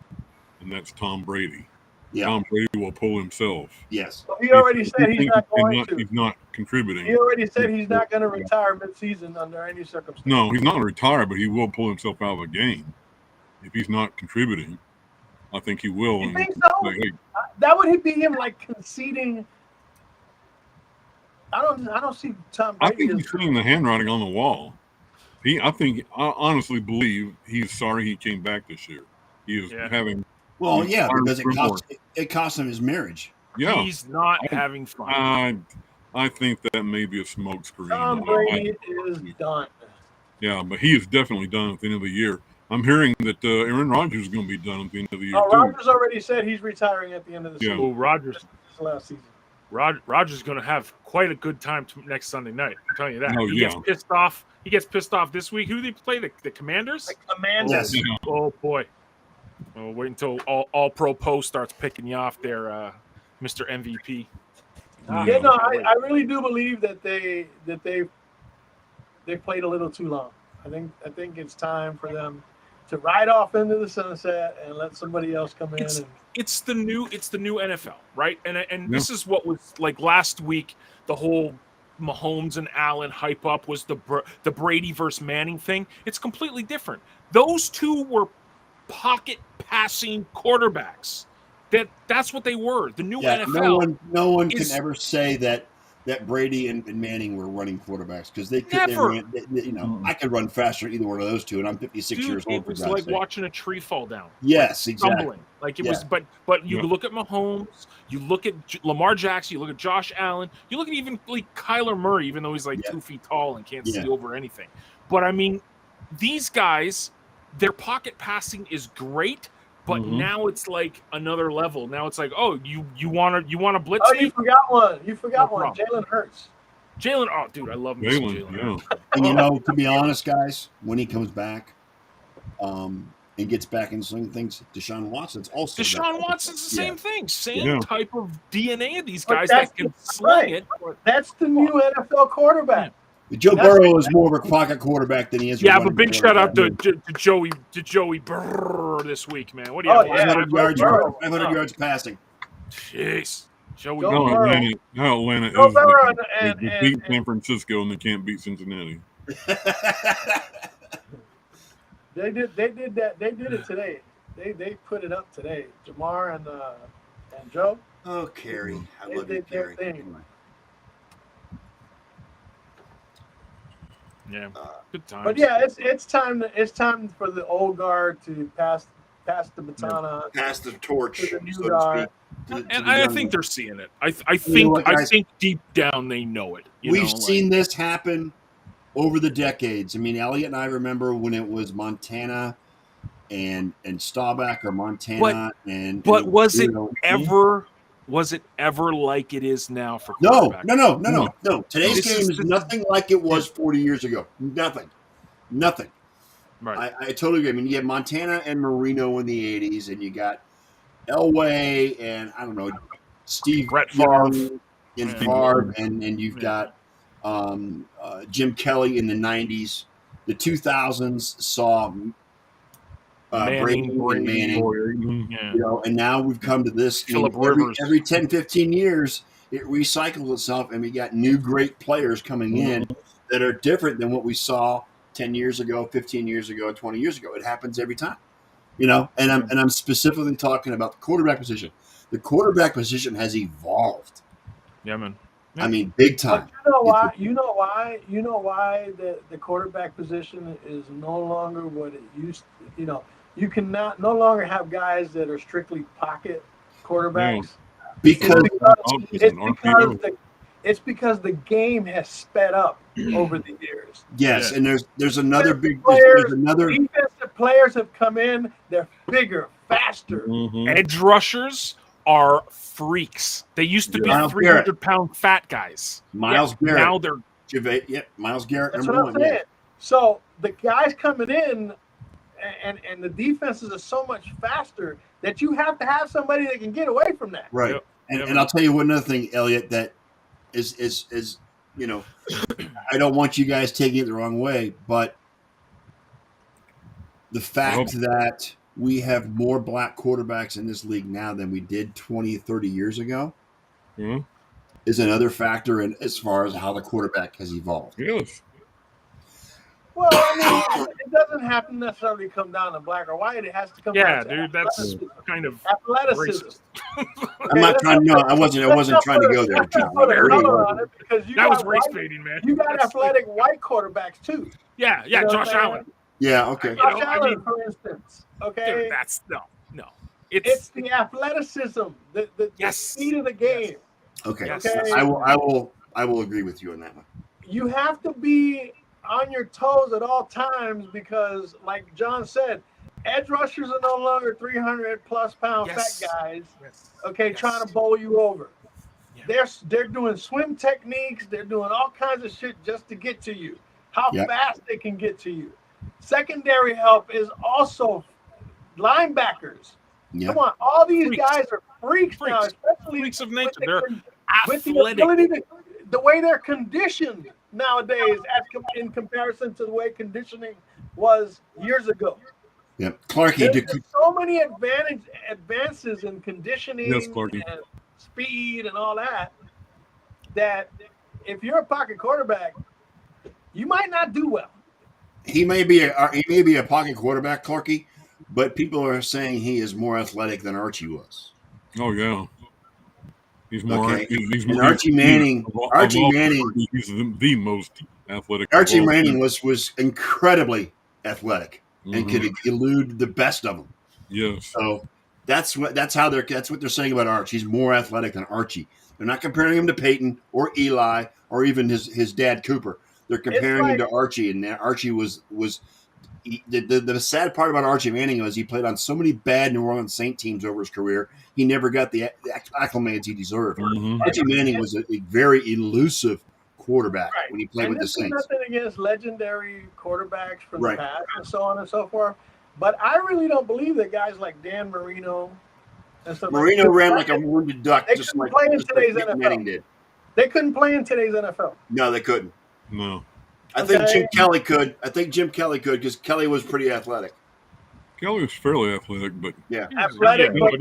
and that's Tom Brady. Yeah. Tom Brady will pull himself. Yes. Well, he already said he's not going to. He's not contributing. He already said he's not going to retire mid-season under any circumstance. No, he's not going to retire, but he will pull himself out of a game if he's not contributing. I think he will. You think so? Like, hey, that would be him like conceding. I don't see Tom Brady. I think he's seeing the handwriting on the wall. I honestly believe he's sorry he came back this year. He is having. Well, yeah, because it cost him his marriage. Yeah, he's not having fun. I think that may be a smokescreen. Tom Brady is done. Yeah, but he is definitely done at the end of the year. I'm hearing that Aaron Rodgers is going to be done at the end of the year. Oh, Rodgers already said he's retiring at the end of the season. Oh, Rodgers. This last season. Rodgers is going to have quite a good time next Sunday night. I'm telling you that. Oh, he gets pissed off. He gets pissed off this week. Who do they play? The Commanders? The Commanders. Yes. Oh boy. Well, wait until all pro post starts picking you off there, Mr. MVP. I really do believe that they played a little too long. I think it's time for them to ride off into the sunset and let somebody else come in. It's the new NFL, right? And this is what was like last week. The whole Mahomes and Allen hype up was the Brady versus Manning thing. It's completely different. Those two were pocket passing quarterbacks. That's what they were. The new NFL. No one can ever say that Brady and Manning were running quarterbacks because they could. I could run faster either one of those two, and I'm 56 years old. It was like watching a tree fall down. Yes, exactly. Stumbling. Like it was, but you look at Mahomes, you look at Lamar Jackson, you look at Josh Allen, you look at even like Kyler Murray, even though he's like 2 feet tall and can't see over anything. But I mean, these guys, their pocket passing is great. But now it's like another level. Now it's like, oh, you want to blitz? Oh, you forgot one. Jalen Hurts. Oh, dude, I love Jalen. And to be honest, guys, when he comes back, and gets back in swing things, Deshaun Watson's also. Deshaun Watson's the same thing. Same type of DNA of these guys that can sling it. That's the new NFL quarterback. Joe Burrow is more of a pocket quarterback than he is. Yeah, but big shout out to Joey Burrow this week, man. What do you have? 500 yards passing. Jeez. Joey Burrow. How Atlanta is beat San Francisco and they can't beat Cincinnati. They did that. They did it today. They put it up today. Jamar and Joe. Oh, Kerry. I love you, Kerry. Yeah, good time. But yeah, it's time for the old guard to pass the baton on, pass the torch, to the new so guard. to speak. And I think they're seeing it. I think deep down they know it. We've seen this happen over the decades. I mean, Elliot and I remember when it was Montana and Staubach or Montana But was it ever like it is now for quarterbacks? No. Today's game is nothing like it was 40 years ago. Nothing. Right. I totally agree. I mean, you had Montana and Marino in the 80s, and you got Elway and, I don't know, Steve Brett Favre. And you've got Jim Kelly in the 90s. The 2000s saw Brady and Manning, and now we've come to this. Every 10, 15 years, it recycles itself, and we got new great players coming in that are different than what we saw 10 years ago, 15 years ago, 20 years ago. It happens every time. And I'm specifically talking about the quarterback position. The quarterback position has evolved. Yeah, man. Yeah. I mean, big time. But you know why the quarterback position is no longer what it used to. You cannot no longer have guys that are strictly pocket quarterbacks. Because it's because the game has sped up over the years. Yes, and there's another big defensive players have come in. They're bigger, faster. Mm-hmm. Edge rushers are freaks. They used to be 300-pound fat guys. Miles Garrett. Now they're Miles Garrett. That's what I'm saying. Yeah. So the guys coming in, and the defenses are so much faster that you have to have somebody that can get away from that. Right. Yep. And I'll tell you one other thing, Elliot, that is I don't want you guys taking it the wrong way, but the fact that we have more black quarterbacks in this league now than we did 20, 30 years ago is another factor in as far as how the quarterback has evolved. Yes. Well, I mean, it doesn't have to necessarily come down to black or white. It has to come down to dude, that's kind of athleticism. I'm not trying. No, I wasn't trying to go there, John. That was race baiting, man. You got athletic white quarterbaks too. Yeah, Josh Allen. Yeah, okay. Josh Allen, for instance. Okay, dude, that's no. It's the athleticism, the speed of the game. Okay. I will agree with you on that one. You have to be on your toes at all times because, like John said, edge rushers are no longer 300-plus pound fat guys. Trying to bowl you over. Yeah. They're doing swim techniques. They're doing all kinds of shit just to get to you. How fast they can get to you. Secondary help is also linebackers. Yep. Come on, all these guys are freaks now, especially freaks of nature. They're with athletic. The ability the way they're conditioned nowadays, in comparison to the way conditioning was years ago. Yep, Clarky. There's so many advances in conditioning and speed and all that if you're a pocket quarterback, you might not do well. He may be a pocket quarterback, Clarky, but people are saying he is more athletic than Archie was. Oh yeah, he's more. Okay. He's more. Archie Manning. He's the most athletic. Archie Manning was incredibly athletic and could elude the best of them. Yes. So that's what they're saying about Archie. He's more athletic than Archie. They're not comparing him to Peyton or Eli or even his dad Cooper. They're comparing him to Archie, and Archie was the sad part about Archie Manning was he played on so many bad New Orleans Saint teams over his career. He never got the acclimates he deserved. Archie Manning was a very elusive quarterback when he played with the Saints. Nothing against legendary quarterbacks from the past and so on and so forth, but I really don't believe that guys like Dan Marino and stuff ran like a wounded duck, just like Manning did. They couldn't play in today's NFL. No, they couldn't. No. I think Jim Kelly could. Because Kelly was pretty athletic. Kelly was fairly athletic, but athletic, but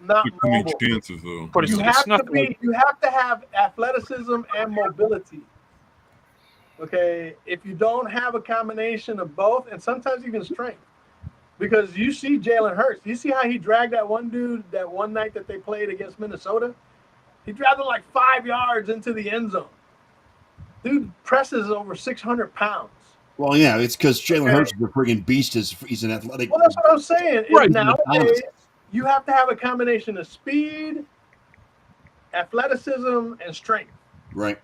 not mobile. Chances though. But you have to have athleticism and mobility. Okay, if you don't have a combination of both, and sometimes even strength, because you see Jalen Hurts. You see how he dragged that one dude that one night that they played against Minnesota? He dragged him like 5 yards into the end zone. Dude presses over 600 pounds. Well, yeah, it's because Jalen Hurts is a friggin' beast. He's an athletic. Well, that's what I'm saying. Right. Nowadays, you have to have a combination of speed, athleticism, and strength. Right.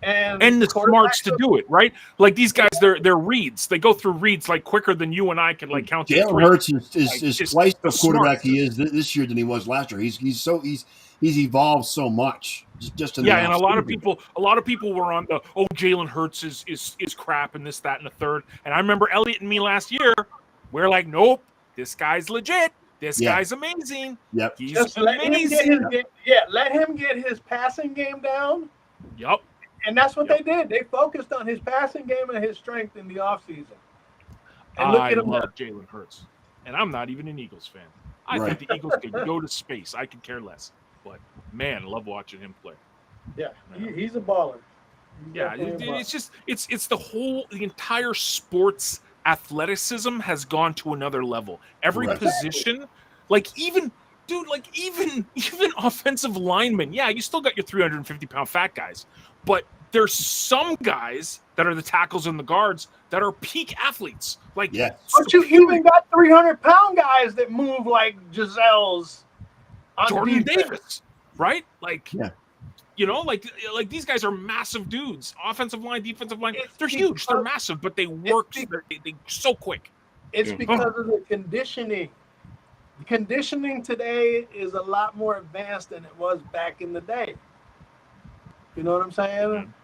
And the smarts to do it, right? Like these guys, they're reads. They go through reads like quicker than you and I can count. Jalen Hurts is twice the quarterback he is this year than he was last year. He's evolved so much. And a lot of people were on the Jalen Hurts is crap and this, that, and the third. And I remember Elliot and me last year. We're like, nope, this guy's legit. This guy's amazing. Yep. He's let him get his passing game down. Yep. And that's what they did. They focused on his passing game and his strength in the offseason. And I love Jalen Hurts. And I'm not even an Eagles fan. I think the Eagles could go to space. I could care less. But, man, I love watching him play. Yeah, he's a baller. Yeah, it's the entire sports athleticism has gone to another level. Every position, even offensive linemen. Yeah, you still got your 350-pound fat guys, but there's some guys that are the tackles and the guards that are peak athletes. But you even got 300-pound guys that move like Giselle's. Jordan Davis, right? These guys are massive dudes. Offensive line, defensive line. They're huge. They're massive, but they work. They're so quick. It's because of the conditioning. The conditioning today is a lot more advanced than it was back in the day. You know what I'm saying?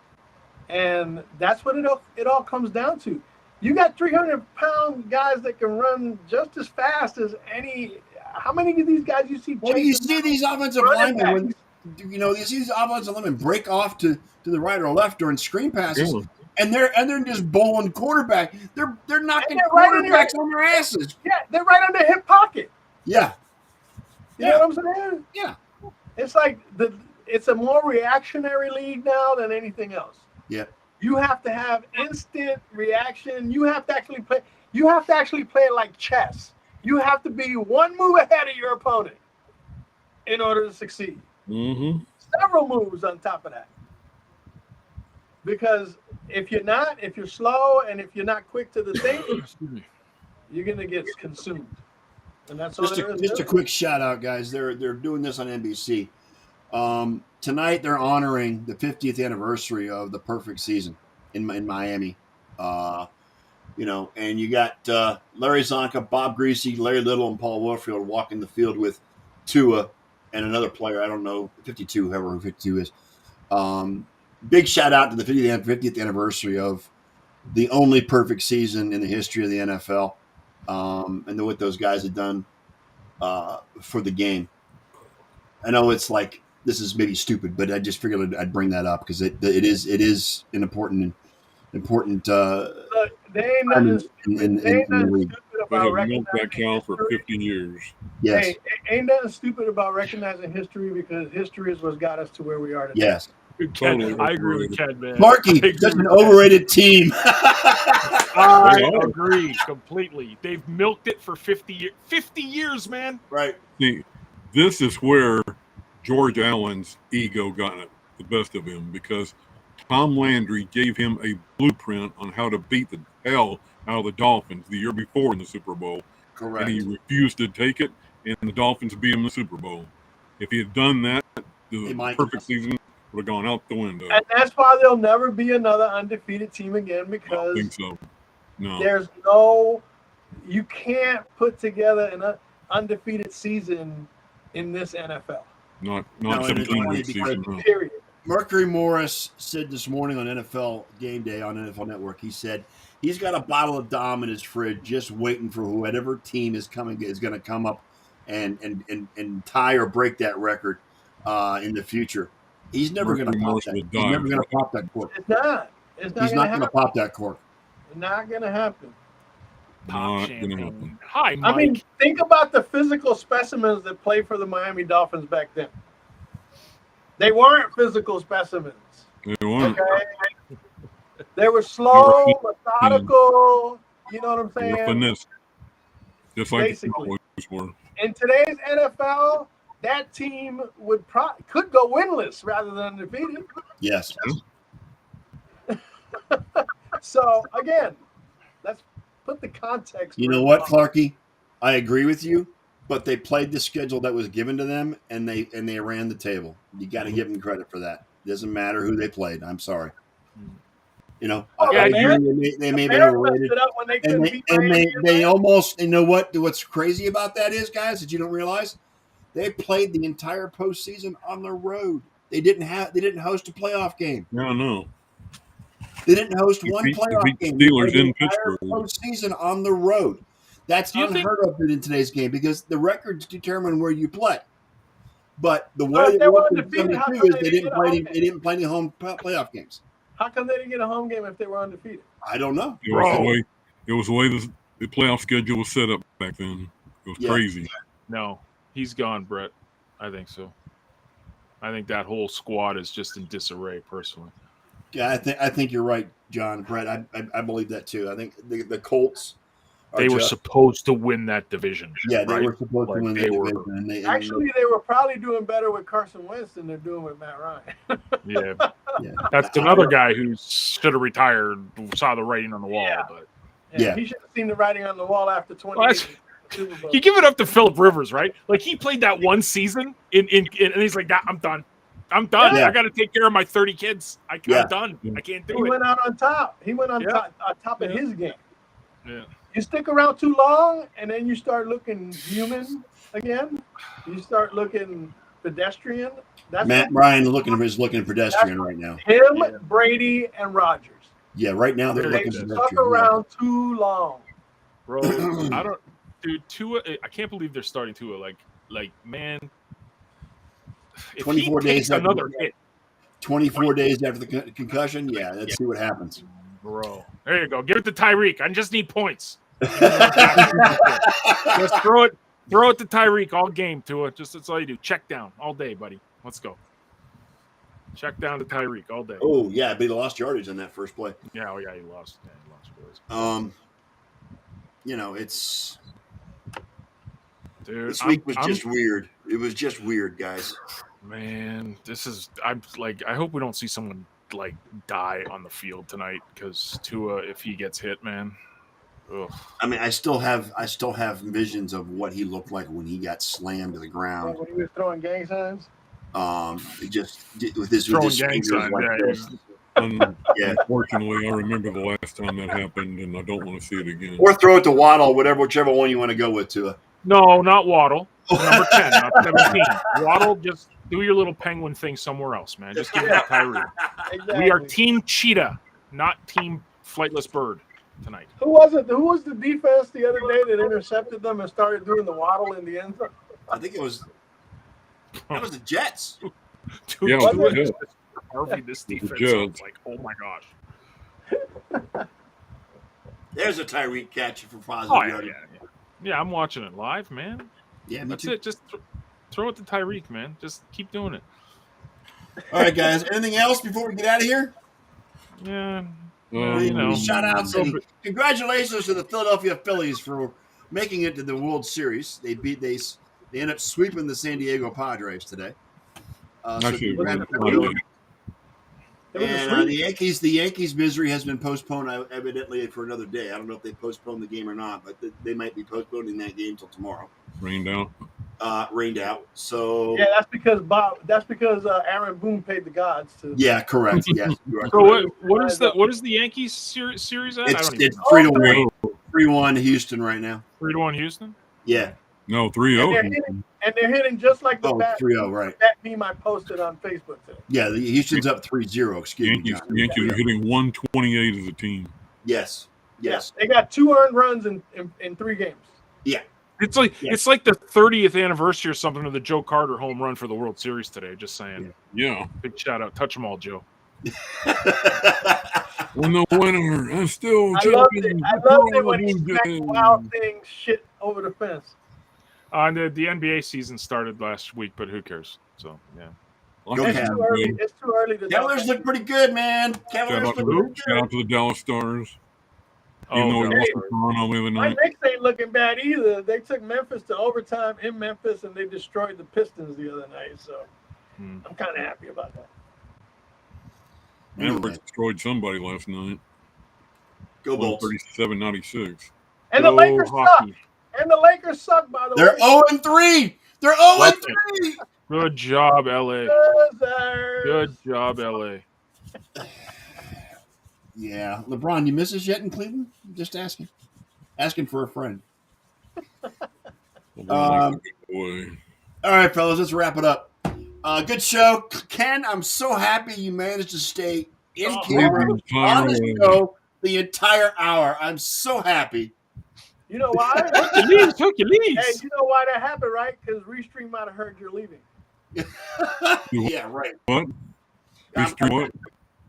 And that's what it all comes down to. You got 300-pound guys that can run just as fast as any. How many of these guys you see? Well, you see these offensive linemen you see these offensive linemen break off to the right or left during screen passes, and they're just bowling quarterback. They're knocking quarterbacks on their asses. Yeah, they're right on the hip pocket. Yeah, you know what I'm saying? Yeah, it's like it's a more reactionary league now than anything else. Yeah, you have to have instant reaction. You have to actually play. You have to actually play it like chess. You have to be one move ahead of your opponent in order to succeed. Mm-hmm. Several moves on top of that. Because if you're slow and if you're not quick to the thing, you're gonna get consumed. And that's all there is. Just a quick shout out, guys. They're doing this on NBC. Tonight they're honoring the 50th anniversary of the perfect season in Miami. And you got Larry Zonka, Bob Greasy, Larry Little, and Paul Warfield walking the field with Tua and another player. I don't know, 52, whoever 52 is. Big shout out to the 50th anniversary of the only perfect season in the history of the NFL, and what those guys have done for the game. I know it's like this is maybe stupid, but I just figured I'd bring that up because it is an important. Look, they ain't nothing stupid about recognizing that cow for 50 years. Yes. Hey, ain't nothing stupid about recognizing history because history is what's got us to where we are today. Yes. Ken, I agree with Ken, man. Marky, such an overrated team. I agree completely. They've milked it for 50 years. 50 years, man. Right. See, this is where George Allen's ego got the best of him because Tom Landry gave him a blueprint on how to beat the hell out of the Dolphins the year before in the Super Bowl. Correct. And he refused to take it, and the Dolphins beat him in the Super Bowl. If he had done that, the perfect season would have gone out the window. And that's why there'll never be another undefeated team again because I don't think so. No. You can't put together an undefeated season in this NFL. Not 17 season. Period. Mercury Morris said this morning on NFL Game Day on NFL Network, he said he's got a bottle of Dom in his fridge just waiting for whatever team is going to come up and tie or break that record in the future. He's never going to pop that. He's never going to pop that cork. It's not. He's not going to pop that cork. It's not going to happen. Not going to happen. Hi, Mike. I mean, think about the physical specimens that played for the Miami Dolphins back then. They weren't physical specimens. They weren't. Okay? They were slow, methodical. You know what I'm saying? Finesse. Just like basically. The Cowboys were. In today's NFL, that team could go winless rather than undefeated. Yes. So again, let's put the context. You know what, Clarky? I agree with you, but they played the schedule that was given to them, and they ran the table. You got to give them credit for that. It doesn't matter who they played. I'm sorry. You know, they may have been overrated, and they almost. You know what? What's crazy about that is, guys, that you don't realize they played the entire postseason on the road. They didn't host a playoff game. No. They didn't host one playoff game. Steelers in Pittsburgh. Postseason on the road. That's unheard of in today's game because the records determine where you play. But the way it worked in 72 is they didn't play any home playoff games. How come they didn't get a home game if they were undefeated? I don't know. It was the way the playoff schedule was set up back then. It was crazy. No, he's gone, Brett. I think so. I think that whole squad is just in disarray, personally. Yeah, I think you're right, John. Brett, I believe that too. I think the Colts They were supposed to win that division. Yeah, they right? were supposed to win that division. And they were probably doing better with Carson Wentz than they're doing with Matt Ryan. Yeah. Yeah. That's another guy who should have retired, saw the writing on the wall. Yeah. But Yeah, he should have seen the writing on the wall after 20 Well, years. you give it up to Phillip Rivers, right? Like he played that one season and he's like, I'm done. I'm done. Yeah. I got to take care of my 30 kids. I'm done. I can't do it. He went out on top. He went on top of his game. Yeah. You stick around too long, and then you start looking human again. You start looking pedestrian. That's Matt Ryan is looking pedestrian right now. Him, Brady, and Rodgers. Yeah, right now they're looking They pedestrian. stuck around too long. Bro, dude, Tua, I can't believe they're starting Tua. Like, man, 24 days after another hit. 24 days after the concussion. Yeah, let's see what happens. Bro, there you go. Give it to Tyreek. I just need points. Just throw it to Tyreek all game, Tua. Just that's all you do. Check down all day, buddy. Let's go. Check down to Tyreek all day. Oh yeah, but he lost yardage on that first play. Yeah, he lost. Yeah, he lost. It's dude. This week was just weird. It was just weird, guys. Man, I'm like, I hope we don't see someone like die on the field tonight because Tua, if he gets hit, man. Ugh. I mean, I still have visions of what he looked like when he got slammed to the ground. When he was throwing gang signs. Just with his gang signs. like this. Unfortunately, I remember the last time that happened, and I don't want to see it again. Or throw it to Waddle, whichever one you want to go with, Tua. No, not Waddle. Number 10, not 17. Waddle, just do your little penguin thing somewhere else, man. Just give it to Tyreek. Exactly. We are Team Cheetah, not Team Flightless Bird tonight. Who was it? Who was the defense the other day that intercepted them and started doing the waddle in the end zone? I think it was the Jets. Dude, Harvey, this defense sounds like, oh my gosh. There's a Tyreek catch for positive. Yeah, I'm watching it live, man. Yeah, that's it. Just throw it to Tyreek, man. Just keep doing it. All right, guys. Anything else before we get out of here? Yeah. Shout out, congratulations to the Philadelphia Phillies for making it to the World Series. They ended up sweeping the San Diego Padres today. The Yankees' misery has been postponed evidently for another day. I don't know if they postponed the game or not, but they might be postponing that game till tomorrow. Rained out. So that's because Aaron Boone paid the gods to. Yeah, correct. Yes. So what is the Yankees series at? It's 3-1. 3-1 Houston right now. 3-1 Houston. Yeah. No, 3-0. And they're hitting just like the 3-0, right. That meme I posted on Facebook today. Yeah, the Houston's up 3-0. Excuse me. The Yankees are hitting 128 as a team. Yes. They got 2 earned runs in 3 games. Yeah. It's like the 30th anniversary or something of the Joe Carter home run for the World Series today. Just saying. Yeah. Big shout out. Touch them all, Joe. When the winner, I'm still. I loved it when he smacked Wild Thing shit over the fence. The NBA season started last week, but who cares? So yeah. It's too early to. Cavaliers look pretty good, man. Shout out to the Dallas Stars. My Knicks ain't looking bad either. They took Memphis to overtime in Memphis, and they destroyed the Pistons the other night. So I'm kind of happy about that. Mavericks destroyed somebody last night. Go Bolts. 37-96. And the Lakers suck. And the Lakers suck, by the way. They're 0-3. They're 0-3. Good job, LA. Good job, LA. Yeah. LeBron, you miss us yet in Cleveland? Just asking. Asking for a friend. All right, fellas, let's wrap it up. Good show. Ken, I'm so happy you managed to stay in camera on the show the entire hour. I'm so happy. You know why? Took your leaves. Hey, you know why that happened, right? Because Restream might have heard you're leaving. Yeah, right. What? What?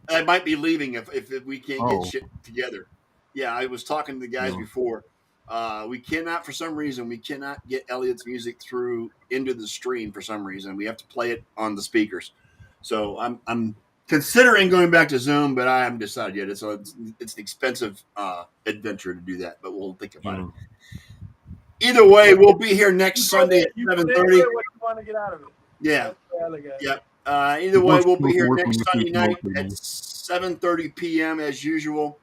I might be leaving if we can't get shit together. Yeah, I was talking to the guys before. We cannot, for some reason, get Elliot's music through into the stream for some reason. We have to play it on the speakers. So I'm considering going back to Zoom, but I haven't decided yet. It's an expensive adventure to do that, but we'll think about it. Either way, we'll be here next Sunday at 7:30. What you want to get out of it? Yeah. Either way, we'll be here next Sunday night at 7:30 p.m. as usual.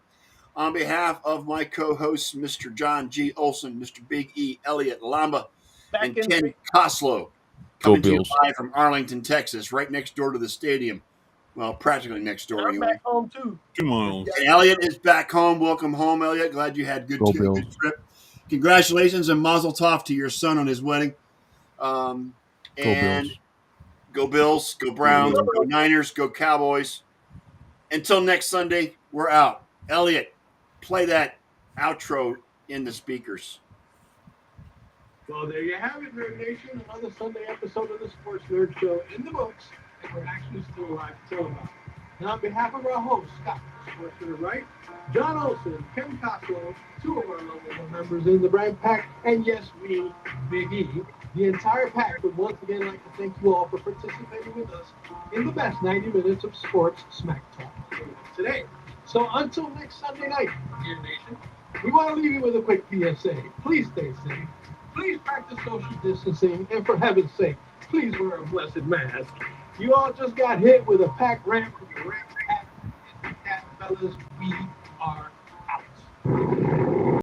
On behalf of my co-hosts, Mr. John G. Olson, Mr. Big E. Elliott Lamba, and Ken Koslow, coming to you live from Arlington, Texas, right next door to the stadium. Well, practically next door anyway. Back home too. 2 miles. And Elliott is back home. Welcome home, Elliott. Glad you had a good trip. Congratulations and mazel tov to your son on his wedding. Go Bills, go Browns, go Niners, go Cowboys. Until next Sunday, we're out. Elliott, play that outro in the speakers. Well, there you have it, Nerd Nation. Another Sunday episode of the Sports Nerd Show in the books, and we're actually still alive to tell about it. And on behalf of our host, Scott, the Sports Nerd, right? John Olson, Ken Koslow, two of our lovable members in the Brand Pack, and yes, me, Big E, the entire pack would once again like to thank you all for participating with us in the best 90 minutes of sports smack talk today. So until next Sunday night, dear nation, we want to leave you with a quick PSA. Please stay safe. Please practice social distancing. And for heaven's sake, please wear a blessed mask. You all just got hit with a pack ramp from your ramp pack. And with that, fellas, we are out.